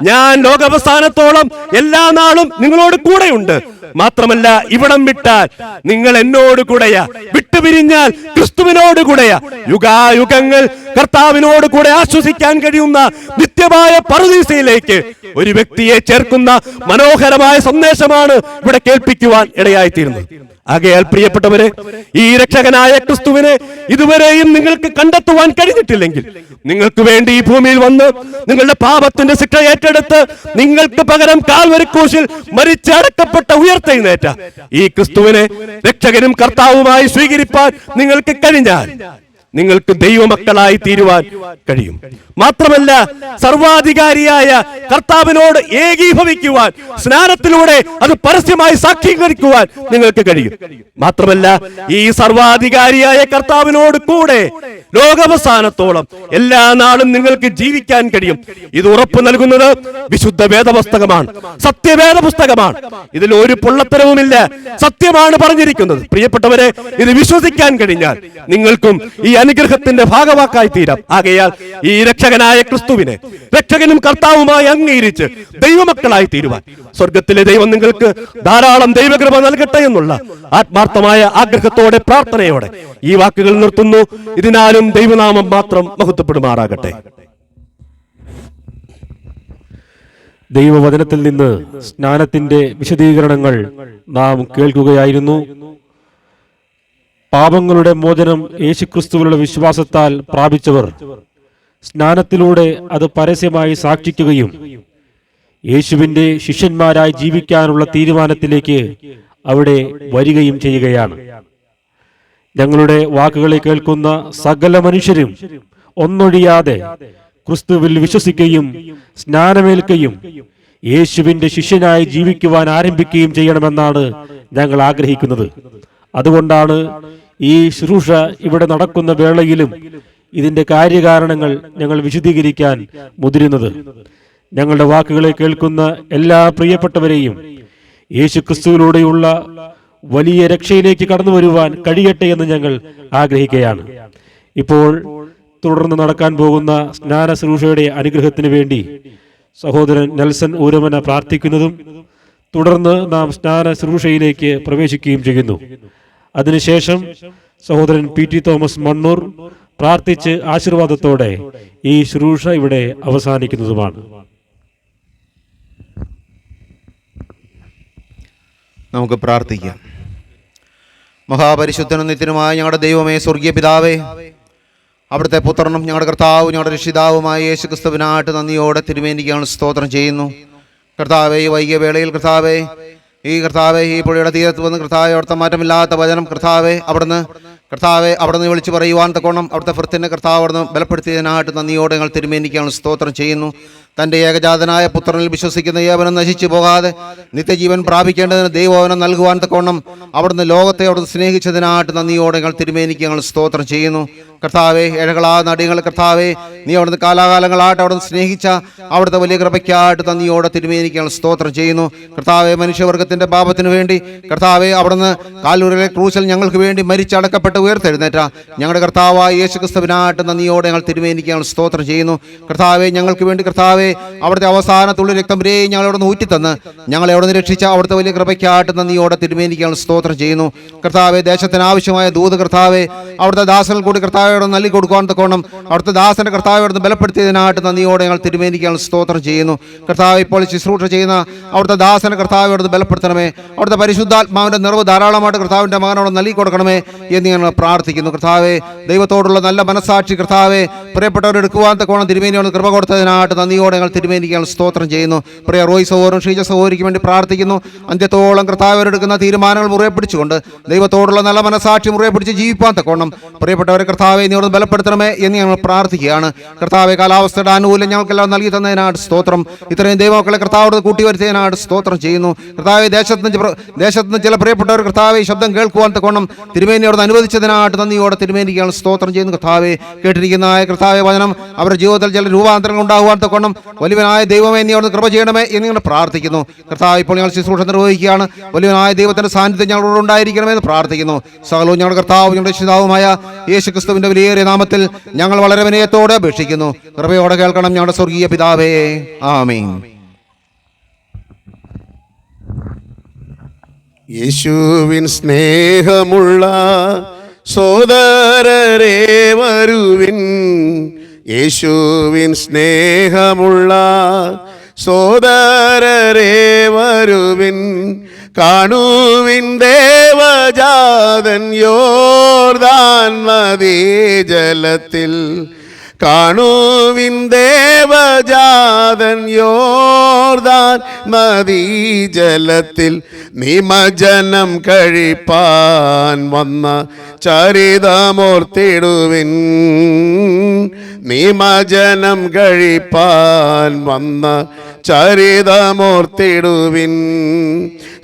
[SPEAKER 4] ഞാൻ ലോകാവസാനത്തോളം എല്ലാ നാളും നിങ്ങളോട് കൂടെയുണ്ട്. മാത്രമല്ല, ഇവിടം വിട്ടാൽ നിങ്ങൾ എന്നോട് കൂടെയാ, വിട്ടുപിരിഞ്ഞാൽ ക്രിസ്തുവിനോട് കൂടെയാ, യുഗായുഗങ്ങൾ കർത്താവിനോട് കൂടെ ആശ്വസിക്കാൻ കഴിയുന്ന നിത്യമായ പറുദീസയിലേക്ക് ഒരു വ്യക്തിയെ ചേർക്കുന്ന മനോഹരമായ സന്ദേശമാണ് ഇവിടെ കേൾപ്പിക്കുവാൻ ഇടയായിത്തീരുന്നത്. ആകയാൽ പ്രിയപ്പെട്ടവരെ, ഈ രക്ഷകനായ ക്രിസ്തുവിനെ ഇതുവരെയും നിങ്ങൾക്ക് കണ്ടെത്തുവാൻ കഴിഞ്ഞിട്ടില്ലെങ്കിൽ, നിങ്ങൾക്ക് വേണ്ടി ഈ ഭൂമിയിൽ വന്ന് നിങ്ങളുടെ പാപത്തിന്റെ ശിക്ഷ ഏറ്റെടുത്ത് നിങ്ങൾക്ക് പകരം കാൽവരി ക്രൂശിൽ മരിച്ചടക്കപ്പെട്ട ഉയർത്തെഴുന്നേറ്റ ഈ ക്രിസ്തുവിനെ രക്ഷകനും കർത്താവുമായി സ്വീകരിപ്പാൻ നിങ്ങൾക്ക് കഴിഞ്ഞാൽ നിങ്ങൾക്ക് ദൈവമക്കളായി തീരുവാൻ കഴിയും. മാത്രമല്ല, സർവാധികാരിയായ കർത്താവിനോട് ഏകീഭവിക്കുവാൻ സ്നാനത്തിലൂടെ അത് പരസ്യമായി സാക്ഷീകരിക്കുവാൻ നിങ്ങൾക്ക് കഴിയും. മാത്രമല്ല, ഈ സർവാധികാരിയായ കർത്താവിനോട് കൂടെ ലോകാവസാനത്തോളം എല്ലാ നാളും നിങ്ങൾക്ക് ജീവിക്കാൻ കഴിയും. ഇത് ഉറപ്പ് നൽകുന്നത് വിശുദ്ധ വേദപുസ്തകമാണ്, സത്യവേദ പുസ്തകമാണ്. ഇതിൽ ഒരു പൊള്ളത്തരവുമില്ല, സത്യമാണ് പറഞ്ഞിരിക്കുന്നത്. പ്രിയപ്പെട്ടവരെ, ഇത് വിശ്വസിക്കാൻ കഴിഞ്ഞാൽ നിങ്ങൾക്കും ഈ അനുഗ്രഹത്തിന്റെ ഭാഗവാക്കായി തീരാം. ആകയാൽ ഈ രക്ഷകനായ ക്രിസ്തുവിനെ രക്ഷകനും കർത്താവുമായി അംഗീകരിച്ച് ദൈവമക്കളായി തീരുവാൻ സ്വർഗത്തിലെ ദൈവം നിങ്ങൾക്ക് ധാരാളം ദൈവകൃപ നൽകട്ടെ എന്നുള്ള ആത്മാർത്ഥമായ ആഗ്രഹത്തോടെ, പ്രാർത്ഥനയോടെ ഈ വാക്കുകൾ നിർത്തുന്നു. ഇതിനാലും ദൈവനാമം മാത്രം മഹത്വപ്പെടുമാറാകട്ടെ.
[SPEAKER 1] ദൈവവചനത്തിൽ നിന്ന് സ്നാനത്തിന്റെ വിശദീകരണങ്ങൾ നാം കേൾക്കുകയായിരുന്നു. പാപങ്ങളുടെ മോചനം യേശുക്രിസ്തുവിലുള്ള വിശ്വാസത്താൽ പ്രാപിച്ചവർ സ്നാനത്തിലൂടെ അത് പരസ്യമായി സാക്ഷിക്കുകയും യേശുവിന്റെ ശിഷ്യന്മാരായി ജീവിക്കാനുള്ള തീരുമാനത്തിലേക്ക് അവിടെ വരികയും ചെയ്യുകയാണ്. ഞങ്ങളുടെ വാക്കുകളെ കേൾക്കുന്ന സകല മനുഷ്യരും ഒന്നൊഴിയാതെ ക്രിസ്തുവിൽ വിശ്വസിക്കുകയും സ്നാനമേൽക്കുകയും യേശുവിന്റെ ശിഷ്യനായി ജീവിക്കുവാൻ ആരംഭിക്കുകയും ചെയ്യണമെന്നാണ് ഞങ്ങൾ ആഗ്രഹിക്കുന്നത്. അതുകൊണ്ടാണ് ഈ ശുശ്രൂഷ ഇവിടെ നടക്കുന്ന വേളയിലും ഇതിന്റെ കാര്യകാരണങ്ങൾ ഞങ്ങൾ വിശദീകരിക്കാൻ മുതിരുന്നത്. ഞങ്ങളുടെ വാക്കുകളെ കേൾക്കുന്ന എല്ലാ പ്രിയപ്പെട്ടവരെയും യേശു ക്രിസ്തുവിലൂടെയുള്ള വലിയ രക്ഷയിലേക്ക് കടന്നു വരുവാൻ കഴിയട്ടെ എന്ന് ഞങ്ങൾ ആഗ്രഹിക്കുകയാണ്. ഇപ്പോൾ തുടർന്ന് നടക്കാൻ പോകുന്ന സ്നാന ശുശ്രൂഷയുടെ അനുഗ്രഹത്തിന് വേണ്ടി സഹോദരൻ നെൽസൺ ഊരമന പ്രാർത്ഥിക്കുന്നതും തുടർന്ന് നാം സ്നാന ശുശ്രൂഷയിലേക്ക് പ്രവേശിക്കുകയും ചെയ്യുന്നു. അതിനുശേഷം സഹോദരൻ പി ടി തോമസ് മണ്ണൂർ പ്രാർത്ഥിച്ച് ആശീർവാദത്തോടെ ഈ ശുശ്രൂഷ ഇവിടെ അവസാനിക്കുന്നതുമാണ്.
[SPEAKER 5] നമുക്ക് പ്രാർത്ഥിക്കാം. മഹാപരിശുദ്ധനും നിത്യനുമായ ഞങ്ങളുടെ ദൈവമേ, സ്വർഗീയ പിതാവേ, അവിടുത്തെ പുത്രനും ഞങ്ങളുടെ കർത്താവും ഞങ്ങളുടെ രക്ഷിതാവുമായ യേശു ക്രിസ്തുവിനായിട്ട് നന്ദിയോടെ തിരുമേനിക്കാണ് സ്തോത്രം ചെയ്യുന്നു. കർത്താവേ, ഈ വൈകിയ വേളയിൽ കർത്താവേ, ഈ പുഴയുടെ തീരത്ത് വന്ന് കർത്താവെ, അവിടുത്തെ മാറ്റമില്ലാത്ത വചനം കർത്താവെ അവിടുന്ന് വിളിച്ചു പറയുവാൻ തക്കോണം അവിടുത്തെ ഭൃത്തിനെ കർത്താവ് അവിടുന്ന് ബലപ്പെടുത്തിയതിനായിട്ട് നന്ദിയോടെ ഞങ്ങൾ തിരുമേനിക്കാണ് സ്തോത്രം ചെയ്യുന്നു. തൻ്റെ ഏകജാതനായ പുത്രനിൽ വിശ്വസിക്കുന്ന ഏവനും നശിച്ചു പോകാതെ നിത്യജീവൻ പ്രാപിക്കേണ്ടതിന് ദൈവവനം നൽകുവാൻ തക്കോണം അവിടുന്ന് ലോകത്തെ അവിടുന്ന് സ്നേഹിച്ചതിനായിട്ട് നന്ദിയോടെ ഞങ്ങൾ തിരുമേനിക്ക് ഞങ്ങൾ സ്തോത്രം ചെയ്യുന്നു. കർത്താവെ, ഏഴകളാ നടികൾ കർത്താവെ, നീ അവിടുന്ന് കാലാകാലങ്ങളായിട്ട് അവിടുന്ന് സ്നേഹിച്ച അവിടുത്തെ വലിയ കൃപയ്ക്കായിട്ട് നന്ദിയോടെ തിരുമേനിക്ക് ഞങ്ങൾ സ്തോത്രം ചെയ്യുന്നു. കർത്താവെ, മനുഷ്യവർഗത്തിൻ്റെ പാപത്തിന് വേണ്ടി കർത്താവെ അവിടുന്ന് കാൽവരിയിലെ ക്രൂശിൽ ഞങ്ങൾക്ക് വേണ്ടി മരിച്ചടക്കപ്പെട്ട് ഉയർത്തെഴുന്നേറ്റ ഞങ്ങളുടെ കർത്താവായ യേശു ക്രിസ്തുവിനായിട്ട് നന്ദിയോടെ ഞങ്ങൾ തിരുമേനിക്ക് ഞങ്ങൾ സ്തോത്രം ചെയ്യുന്നു. കർത്താവെ, ഞങ്ങൾക്ക് വേണ്ടി കർത്താവെ അവിടുത്തെ അവസാനത്തുള്ള രക്തം വരെയും ഞങ്ങളവിടെ നിന്ന് ഊറ്റിത്തന്ന് ഞങ്ങളെ അവിടെ നിന്ന് രക്ഷിച്ച അവിടുത്തെ വലിയ കൃപയ്ക്കായിട്ട് നന്ദിയോടെ തിരുമേനിക്ക് ഞങ്ങൾ സ്തോത്രം ചെയ്യുന്നു. കർത്താവെ, ദേശത്തിന് ആവശ്യമായ ദൂത് കർത്താവെ അവിടുത്തെ ദാസങ്ങൾ കൂടി കർത്താവോട് നൽകി കൊടുക്കുവാൻ തക്കോണം അവിടുത്തെ ദാസന്റെ കർത്താവോട് ബലപ്പെടുത്തിയതിനായിട്ട് നന്ദിയോടെ ഞങ്ങൾ തിരുമേനിക്ക് ഞങ്ങൾ സ്തോത്രം ചെയ്യുന്നു. കർത്താവ്, ഇപ്പോൾ ശുശ്രൂഷ ചെയ്യുന്ന അവിടുത്തെ ദാസന്റെ കർത്താവോട് ബലപ്പെടുത്തണമേ. അവിടുത്തെ പരിശുദ്ധാത്മാവിന്റെ നിറവ് ധാരാളമായിട്ട് കർത്താവിന്റെ മകനോട് നൽകി കൊടുക്കണമേ എന്ന് ഞങ്ങൾ പ്രാർത്ഥിക്കുന്നു. കർത്താവെ, ദൈവത്തോടുള്ള നല്ല മനസാക്ഷി കർത്താവെ പ്രിയപ്പെട്ടവരെടുക്കുവാൻ തക്കോണം തിരുമേനിയോട് കൃപ കൊടുത്തതിനായിട്ട് നന്ദിയോടെ ഞങ്ങൾ തിരുമേനിക്ക് ഞങ്ങൾ സ്തോത്രം ചെയ്യുന്നു. പ്രിയ റോയ് സഹോദരൻ ഷീജ സഹോദരിക്ക് വേണ്ടി പ്രാർത്ഥിക്കുന്നു. അന്ത്യത്തോളം കർത്താവരെടുക്കുന്ന തീരുമാനങ്ങൾ മുറുകെ പിടിച്ചുകൊണ്ട് ദൈവത്തോടുള്ള നല്ല മനസാക്ഷി മുറുകെ പിടിച്ച് ജീവിപ്പാൻ തക്കോണം പ്രിയപ്പെട്ടവരെ കർത്താവെ നീ അവിടെ ബലപ്പെടുത്തണമേ എന്ന് ഞങ്ങൾ പ്രാർത്ഥിക്കുകയാണ്. കർത്താവെ, കാലാവസ്ഥയുടെ ആനുകൂല്യം ഞങ്ങൾക്കെല്ലാം നൽകി തന്നതിനായിട്ട് സ്തോത്രം. ഇത്രയും ദൈവമക്കളെ കർത്താവോട് കൂട്ടിവരുത്തിയതിനായിട്ട് സ്തോത്രം ചെയ്യുന്നു. കർത്താവെ, ദേശത്ത് ചില പ്രിയപ്പെട്ടവർ കർത്താവെ ശബ്ദം കേൾക്കുവാൻ തക്കോണം തിരുമേനിയോട് അനുവദിച്ചതിനായിട്ട് നന്ദിയോടെ തിരുമേനിക്ക് ഞങ്ങൾ സ്തോത്രം ചെയ്യുന്നു. കർത്താവെ, കേട്ടിരിക്കുന്നതായ കർത്താവെ വചനം അവരുടെ ജീവിതത്തിൽ ചില രൂപാന്തരങ്ങൾ ഉണ്ടാകുവാൻ തക്കോണം വലിയവനായ ദൈവമേ നീ അവിടുന്ന് കൃപ ചെയ്യണമേ എന്ന് ഞങ്ങൾ പ്രാർത്ഥിക്കുന്നു. കർത്താവ്, ഇപ്പോൾ ഞങ്ങൾ ശുശ്രൂഷ നിർവഹിക്കുകയാണ്. വലിയവനായ ദൈവത്തിന്റെ സാന്നിധ്യം ഞങ്ങളോട് ഉണ്ടായിരിക്കണമെന്ന് പ്രാർത്ഥിക്കുന്നു. സകലവും ഞങ്ങളുടെ കർത്താവ് ഞങ്ങളുടെ രക്ഷിതാവുമായ യേശു ക്രിസ്തുവിന്റെ വിലയേറിയ നാമത്തിൽ ഞങ്ങൾ വളരെ വിനയത്തോടെ അപേക്ഷിക്കുന്നു. കൃപയോടെ കേൾക്കണം ഞങ്ങളുടെ സ്വർഗീയ പിതാവേ. ആമീൻ.
[SPEAKER 3] യേശുവിൻ സ്നേഹമുള്ള സോദരരേ വരുവിൻ, യേശുവിൻ സ്നേഹമുള്ള സോദരരേ വരുവിൻ, കാണുവിൻ ദേവജാതൻ യോർദാൻ നദീജലത്തിൽ, കാണുവിൻ ദേവജാതൻ യോർദാൻ നദീജലത്തിൽ, നിമജ്ജനം കഴിപ്പാൻ വന്ന ചരിതമോർത്തിടുവിൻ, നിമജ്ജനം കഴിപ്പാൻ വന്ന ചരിതമോർത്തിടുവിൻ.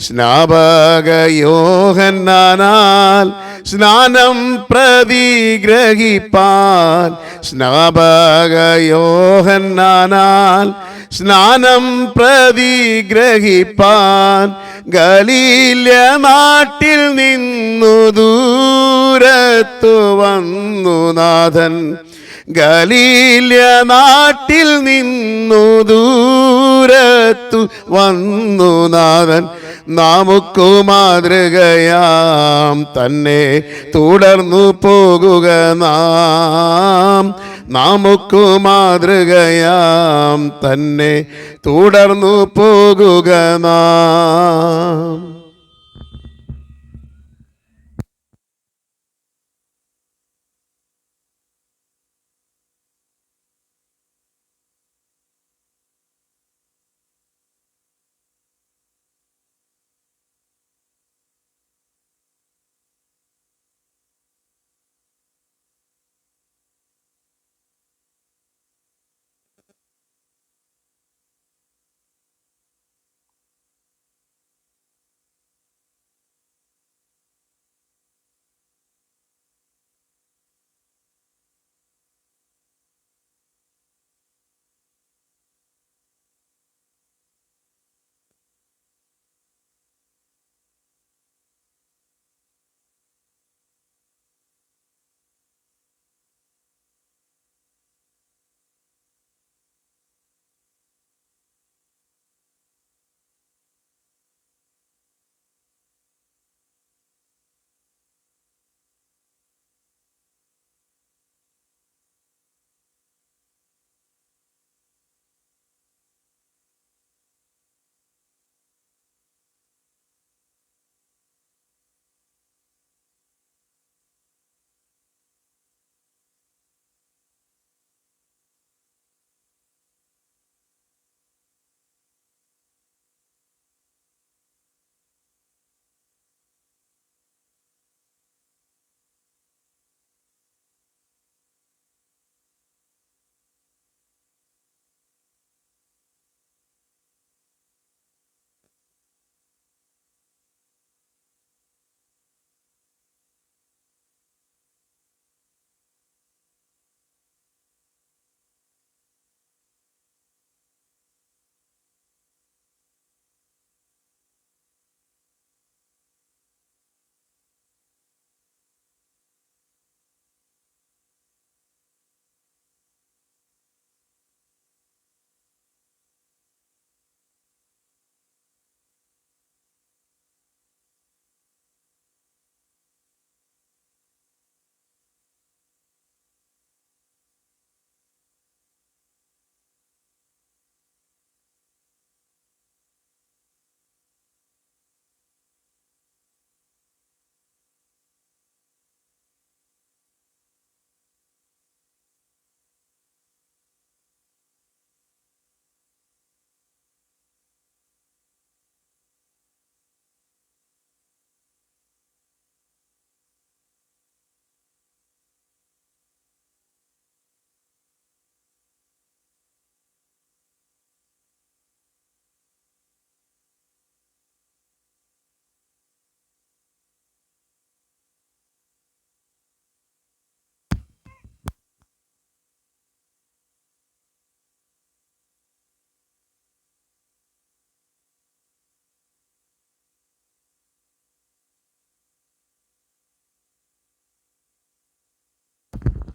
[SPEAKER 3] സ്നാപക യോഹന്നാനാൽ സ്നാനം പ്രതിഗ്രഹിപ്പാൻ, സ്നാപക യോഹന്നാനാൽ സ്നാനം പ്രതിഗ്രഹിപ്പാൻ, ഗലീല നാട്ടിൽ നിന്നു ദൂരത്തു വന്നു നാഥൻ, ഗലീല നാട്ടിൽ നിന്നു ദൂരത്തു വന്നു നാഥൻ, നമുക്കു മാതൃകയാം തന്നെ തുടർന്നു പോകുക നാം, നമുക്കു മാതൃകയാം തന്നെ തുടർന്നു പോകുക നാം.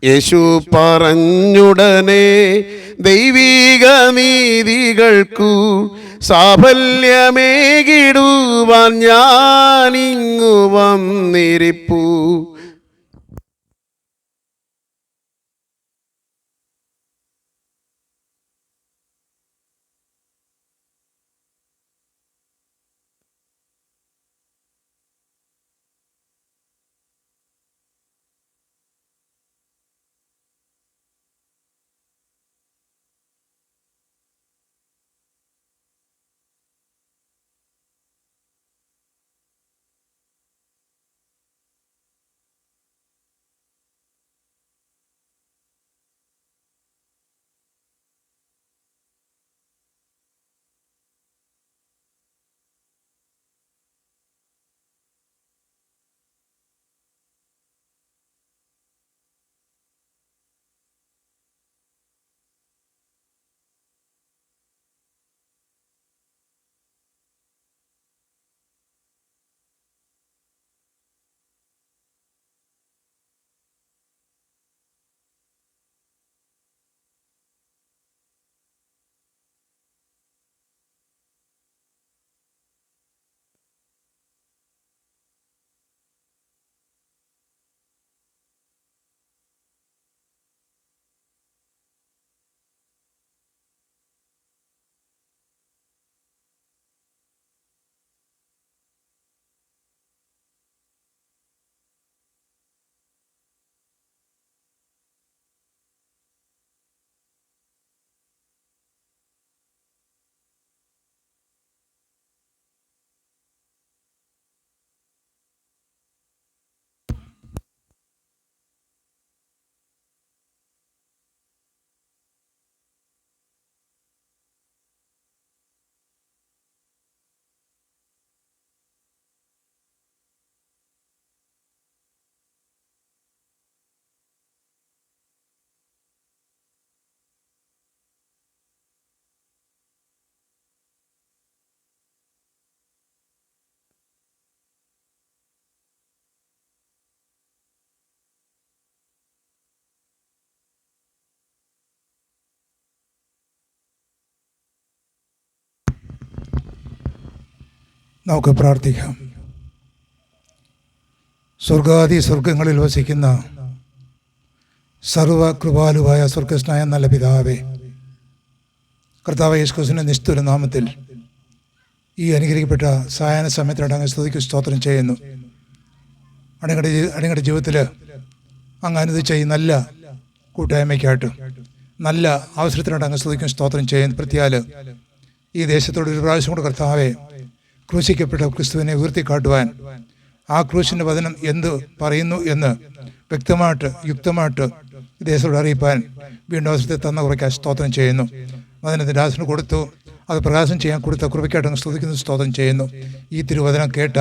[SPEAKER 3] യേശു പറഞ്ഞുടനെ ദൈവിക നീതികൾക്കു സാഫല്യമേകിടുവാൻ ഞാനിങ്ങു വന്നിരിപ്പു.
[SPEAKER 6] നമുക്ക് പ്രാർത്ഥിക്കാം. സ്വർഗാദി സ്വർഗങ്ങളിൽ വസിക്കുന്ന സർവകൃപാലുവായ സ്വർഗസ്നായ നല്ല പിതാവേ, കർത്താവ് യേശുക്രിസ്തുവിന്റെ നിസ്തുല നാമത്തിൽ ഈ അനുഗ്രഹിക്കപ്പെട്ട സായാഹ്ന സമയത്തിനായിട്ട് അങ്ങ് സ്തുതിക്ക് സ്തോത്രം ചെയ്യുന്നു. അടിങ്ങളുടെ ജീവിതത്തിൽ അങ്ങ് അനുവദിച്ച ഈ നല്ല കൂട്ടായ്മയ്ക്കായിട്ട് നല്ല അവസരത്തിനായിട്ട് അങ്ങ് സ്തുതിക്കും സ്തോത്രം ചെയ്യുന്നു. പ്രത്യാൽ ഈ ദേശത്തോട് ഒരു പ്രാവശ്യം കൂടെ കർത്താവെ ക്രൂശിക്കപ്പെട്ട ക്രിസ്തുവിനെ ഉയർത്തിക്കാട്ടുവാൻ, ആ ക്രൂശിൻ്റെ വചനം എന്ത് പറയുന്നു എന്ന് വ്യക്തമായിട്ട് യുക്തമായിട്ട് ദേശത്തോട് അറിയിപ്പാൻ വീണ്ടും അവസരത്തെ തന്ന കുറയ്ക്കാൻ സ്തോത്രം ചെയ്യുന്നു. വചനത്തിൻ്റെ ദാസന് കൊടുത്തു, അത് പ്രകാശം ചെയ്യാൻ കൊടുത്ത കൃപയ്ക്കായിട്ട് സ്തുതിക്കുന്ന സ്തോത്രം ചെയ്യുന്നു. ഈ തിരുവചനം കേട്ട,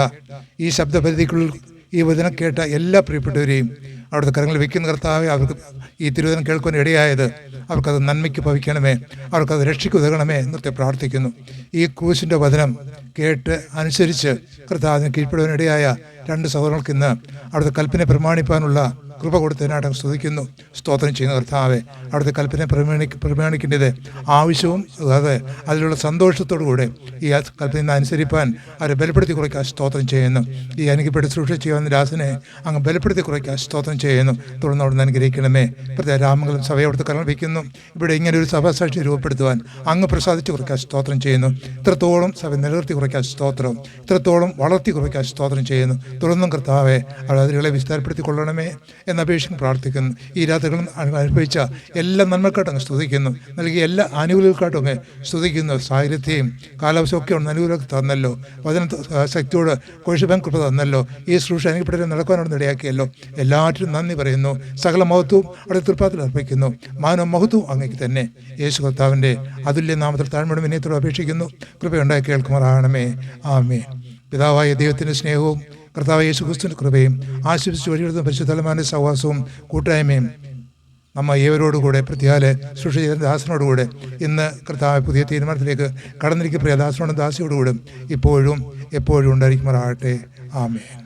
[SPEAKER 6] ഈ ശബ്ദപരിധിക്കുള്ളിൽ ഈ വചനം കേട്ട എല്ലാ പ്രിയപ്പെട്ടവരെയും അവിടുത്തെ കരങ്ങളിൽ വയ്ക്കുന്ന കർത്താവെ, അവർക്ക് ഈ തിരുവചനം കേൾക്കുവാൻ ഇടയായത് അവർക്കത് നന്മയ്ക്ക് ഭവിക്കണമേ, അവർക്കത് രക്ഷയ്ക്ക് ഉതകണമേ എന്നൊക്കെ പ്രാർത്ഥിക്കുന്നു. ഈ ക്രൂശിൻ്റെ വചനം കേട്ട് അനുസരിച്ച് കർത്താവിന് കീഴ്പ്പെടുവാനിടയായ രണ്ട് സഹോദരങ്ങൾക്ക് ഇന്ന് അവിടുത്തെ കൽപ്പന പ്രമാണിപ്പാനുള്ള കൃപ കൊടുത്തതിനായിട്ട് സ്തുതിക്കുന്നു, സ്തോത്രം ചെയ്യുന്ന കർത്താവെ. അവിടുത്തെ കൽപ്പന പ്രമാണിക്കേണ്ടത് ആവശ്യവും അതെ അതിലുള്ള സന്തോഷത്തോടു കൂടെ ഈ കൽപ്പന അനുസരിപ്പാൻ അവരെ ബലപ്പെടുത്തി കുറയ്ക്കാൻ സ്തോത്രം ചെയ്യുന്നു. ഈ അനുഗ്രഹപ്പെട്ട് സൂക്ഷിച്ച് ചെയ്യുന്ന ദാസനെ അങ്ങ് ബലപ്പെടുത്തി കുറയ്ക്കാൻ സ്തോത്രം ചെയ്യുന്നു. തുടർന്ന് അവിടുന്ന് അനുഗ്രഹിക്കണമേ. പ്രത്യേക രാമങ്ങളും സഭയെ അവിടുത്തെ കരണം വയ്ക്കുന്നു. ഇവിടെ ഇങ്ങനെ ഒരു സഭാസാക്ഷി രൂപപ്പെടുത്തുവാൻ അങ്ങ് പ്രസാദിച്ച് കുറയ്ക്കാൻ സ്തോത്രം ചെയ്യുന്നു. ഇത്രത്തോളം സഭ നിലനിർത്തി കുറയ്ക്കാൻ സ്തോത്രം, ഇത്രത്തോളം വളർത്തി കുറയ്ക്കാൻ സ്തോത്രം ചെയ്യുന്നു. തുടർന്നും കർത്താവെ അതികളെ വിസ്താരപ്പെടുത്തിക്കൊള്ളണമേ എന്നപേക്ഷിക്കും പ്രാർത്ഥിക്കുന്നു. ഈ രാത്രികളും അനുഭവിച്ച എല്ലാ നന്മക്കാട്ടും അങ്ങ് സ്തുതിക്കുന്നു. നൽകിയ എല്ലാ ആനുകൂല്യങ്ങൾക്കാട്ടും അങ്ങ് സ്തുതിക്കുന്നു. സാഹചര്യത്തെയും കാലാവസ്ഥയും ഒക്കെ ഉണ്ട് അനുകൂലമൊക്കെ തന്നല്ലോ. വചന ശക്തിയോട് കോഴിഷബാൻ കൃപ തന്നല്ലോ. ഈ ശുശ്രൂഷ അനുഗ്രഹപ്പെട്ടവരെ നടക്കാനോട് ഇടയാക്കിയല്ലോ. എല്ലാറ്റിനും നന്ദി പറയുന്നു. സകല മഹത്വവും അവിടെ തൃപ്പാത്തിൽ അർപ്പിക്കുന്നു. മാനവ മഹത്വവും അങ്ങേക്ക് തന്നെ. യേശു കർത്താവിൻ്റെ അതുല്യ നാമത്തിൽ താഴ്മയുടെ വിനയത്തോട് അപേക്ഷിക്കുന്നു. കൃപയുണ്ടായി കേൾക്കുമാറാകണമേ. ആമേൻ. പിതാവായ ദൈവത്തിൻ്റെ സ്നേഹവും കർത്താവ് യേശു ക്രിസ്തുവിൻ്റെ കൃപയും ആശീർവദിച്ച് വഴിയെടുത്ത പരിശുദ്ധമായ സഹവാസവും കൂട്ടായ്മയും നമ്മ ഏവരോടുകൂടെ പ്രത്യാലെ സൃഷ്ടിച്ച ദാസനോടുകൂടെ ഇന്ന് കർത്താവ് പുതിയ തീരുമാനത്തിലേക്ക് കടന്നിരിക്കുന്ന പ്രിയ ദാസനോടും ദാസിയോടുകൂടെ ഇപ്പോഴും എപ്പോഴും ഉണ്ടായിരിക്കുമാറാകട്ടെ. ആമേൻ.